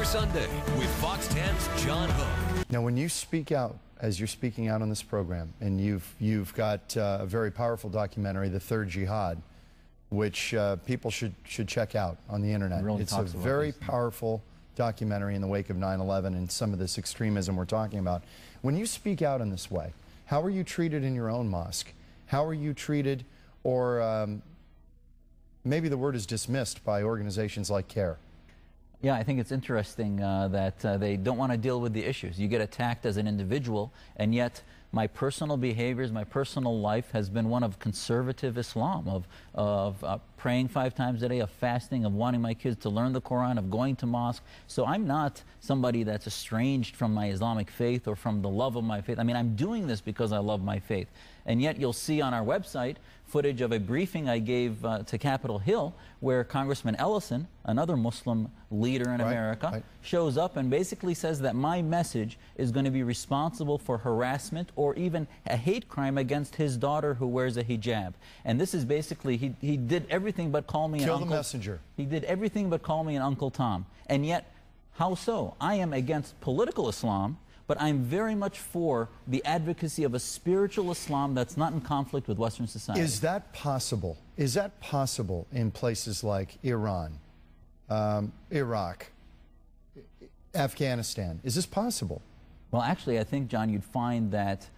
through Sunday with Fox 10's John Hook. Now, when you speak out, as you're speaking out on this program, and you've got a very powerful documentary, The Third Jihad, which people should check out on the internet. It really it's a very powerful documentary in the wake of 9/11 and some of this extremism we're talking about. When you speak out in this way, how are you treated in your own mosque? How are you treated, or maybe the word is dismissed by organizations like CARE? Yeah, I think it's interesting that they don't want to deal with the issues. You get attacked as an individual, and yet my personal behaviors, my personal life has been one of conservative Islam, of praying 5 times a day, of fasting, of wanting my kids to learn the Quran, of going to mosque. So I'm not somebody that's estranged from my Islamic faith or from the love of my faith. I mean, I'm doing this because I love my faith. And yet you'll see on our website footage of a briefing I gave to Capitol Hill where Congressman Ellison, another Muslim leader in America, shows up and basically says that my message is going to be responsible for harassment or even a hate crime against his daughter who wears a hijab. And this is basically, he did everything but call me an uncle. Kill the messenger. He did everything but call me an Uncle Tom. And yet, how so? I am against political Islam, but I'm very much for the advocacy of a spiritual Islam that's not in conflict with Western society. Is that possible? Is that possible in places like Iran, Iraq, Afghanistan? Is this possible? Well, actually, I think, John, you'd find that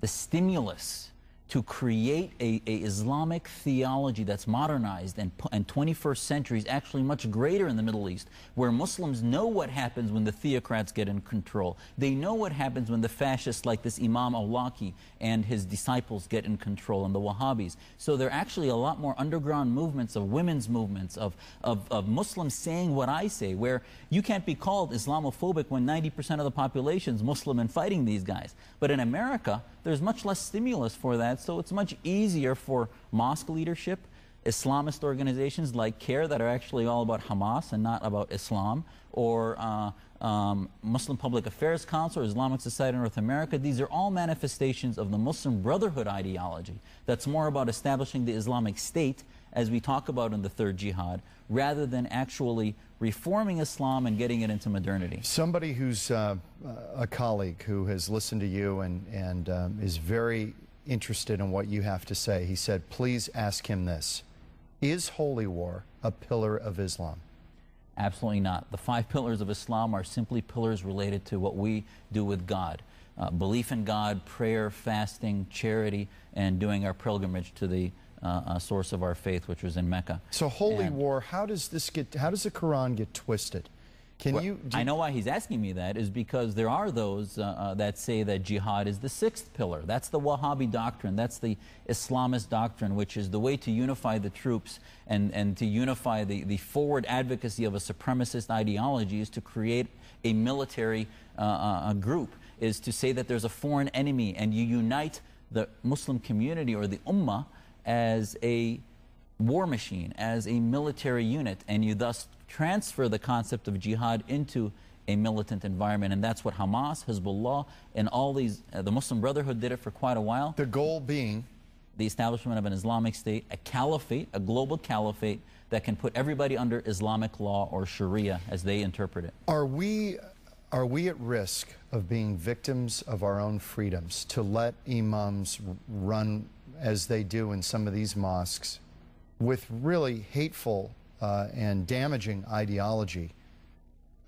the stimulus to create a Islamic theology that's modernized and 21st century is actually much greater in the Middle East, where Muslims know what happens when the theocrats get in control. They know what happens when the fascists like this Imam al-Awlaki and his disciples get in control, and the Wahhabis. So there are actually a lot more underground movements, of women's movements, of Muslims saying what I say, where you can't be called Islamophobic when 90% of the population is Muslim and fighting these guys. But in America, there's much less stimulus for that, so it's much easier for mosque leadership, Islamist organizations like CARE that are actually all about Hamas and not about Islam, or Muslim Public Affairs Council, or Islamic Society of North America. These are all manifestations of the Muslim Brotherhood ideology that's more about establishing the Islamic State, as we talk about in the Third Jihad, rather than actually reforming Islam and getting it into modernity. Somebody who's a colleague who has listened to you and is very interested in what you have to say, he said, please ask him this: is holy war a pillar of Islam? Absolutely not. The 5 pillars of Islam are simply pillars related to what we do with God. Belief in God, prayer, fasting, charity, and doing our pilgrimage to the source of our faith, which was in Mecca. So holy war, how does the Quran get twisted? I know why he's asking me that is because there are those that say that jihad is the 6th pillar. That's the Wahhabi doctrine. That's the Islamist doctrine, which is the way to unify the troops and to unify the forward advocacy of a supremacist ideology, is to create a military group, is to say that there's a foreign enemy and you unite the Muslim community or the Ummah as a war machine, as a military unit, and you thus transfer the concept of jihad into a militant environment. And that's what Hamas, Hezbollah, and all these, the Muslim Brotherhood did it for quite a while. The goal being? The establishment of an Islamic State, a caliphate, a global caliphate that can put everybody under Islamic law, or Sharia as they interpret it. Are we at risk of being victims of our own freedoms to let imams run as they do in some of these mosques with really hateful and damaging ideology?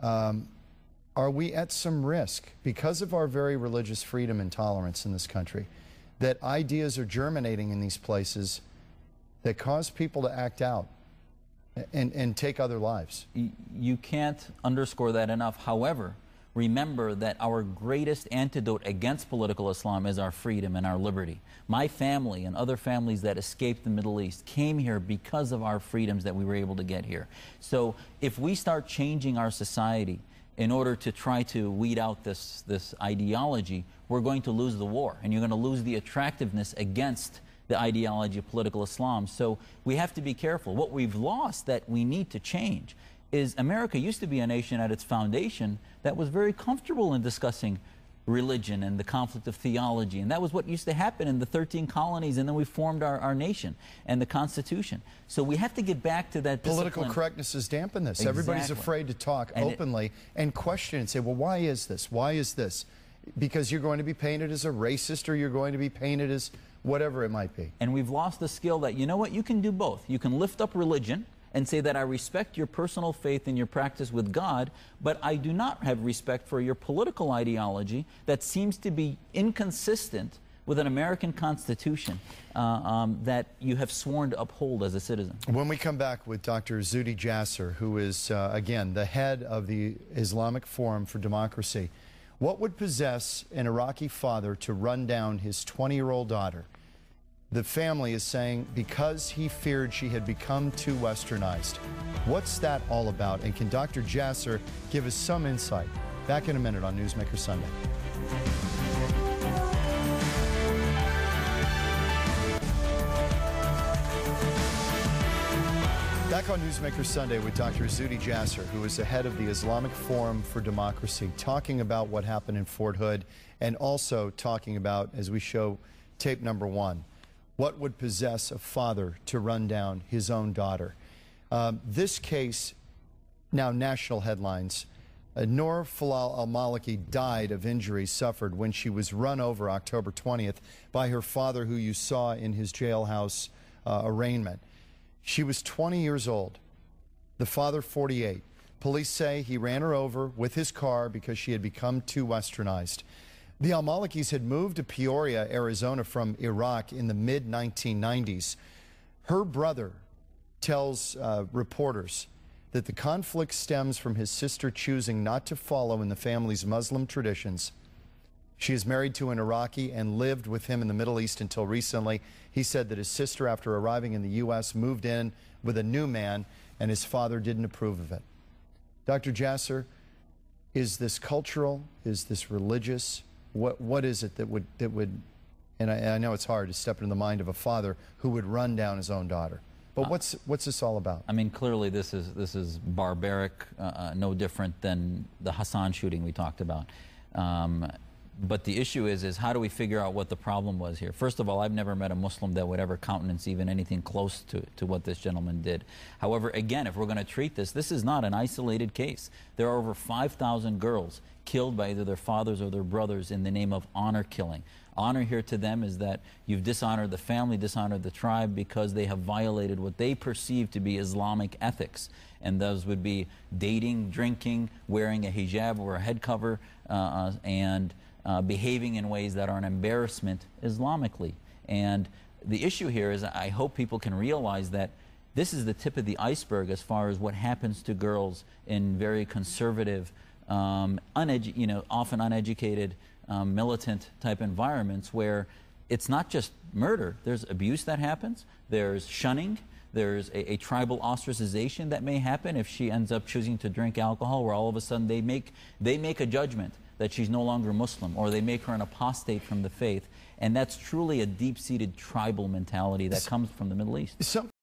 Are we at some risk, because of our very religious freedom and tolerance in this country, that ideas are germinating in these places that cause people to act out and take other lives? You can't underscore that enough. However, remember that our greatest antidote against political Islam is our freedom and our liberty. My family and other families that escaped the Middle East came here because of our freedoms that we were able to get here. So if we start changing our society in order to try to weed out this ideology, we're going to lose the war, and you're going to lose the attractiveness against the ideology of political Islam. So we have to be careful. What we've lost that we need to change is America used to be a nation at its foundation that was very comfortable in discussing religion and the conflict of theology. And that was what used to happen in the 13 colonies, and then we formed our nation and the Constitution. So we have to get back to that discipline. Political correctness has dampened this. Exactly. Everybody's afraid to talk openly and question and say, well, why is this? Why is this? Because you're going to be painted as a racist, or you're going to be painted as whatever it might be. And we've lost the skill that, you know what, you can do both. You can lift up religion and say that I respect your personal faith and your practice with God, but I do not have respect for your political ideology that seems to be inconsistent with an American Constitution that you have sworn to uphold as a citizen. When we come back with Dr. Zuhdi Jasser, who is, again, the head of the Islamic Forum for Democracy, what would possess an Iraqi father to run down his 20-year-old daughter? The family is saying because he feared she had become too westernized. What's that all about? And can Dr. Jasser give us some insight? Back in a minute on Newsmaker Sunday. Back on Newsmaker Sunday with Dr. Zuhdi Jasser, who is the head of the Islamic Forum for Democracy, talking about what happened in Fort Hood, and also talking about, as we show tape number 1, what would possess a father to run down his own daughter. This case, now national headlines. Noor Al Maleki died of injuries suffered when she was run over October 20th by her father, who you saw in his jailhouse arraignment. She was 20 years old, the father 48. Police say he ran her over with his car because she had become too westernized. The Al Malekis had moved to Peoria, Arizona from Iraq in the mid-1990s. Her brother tells reporters that the conflict stems from his sister choosing not to follow in the family's Muslim traditions. She is married to an Iraqi and lived with him in the Middle East until recently. He said that his sister, after arriving in the U.S., moved in with a new man, and his father didn't approve of it. Dr. Jasser, is this cultural? Is this religious? What is it that would, and I know it's hard to step into the mind of a father who would run down his own daughter. But what's this all about? I mean, clearly this is barbaric, no different than the Hassan shooting we talked about. But the issue is how do we figure out what the problem was here? First of all, I've never met a Muslim that would ever countenance even anything close to what this gentleman did. However, again, if we're going to treat this is not an isolated case. There are over 5,000 girls killed by either their fathers or their brothers in the name of honor killing. Honor here to them is that you've dishonored the family, dishonored the tribe, because they have violated what they perceive to be Islamic ethics. And those would be dating, drinking, wearing a hijab or a head cover, and behaving in ways that are an embarrassment Islamically. And the issue here is I hope people can realize that this is the tip of the iceberg as far as what happens to girls in very conservative, often uneducated, militant type environments where it's not just murder. There's abuse that happens, there's shunning, there's a tribal ostracization that may happen if she ends up choosing to drink alcohol, where all of a sudden they make a judgment that she's no longer Muslim, or they make her an apostate from the faith. And that's truly a deep-seated tribal mentality that comes from the Middle East.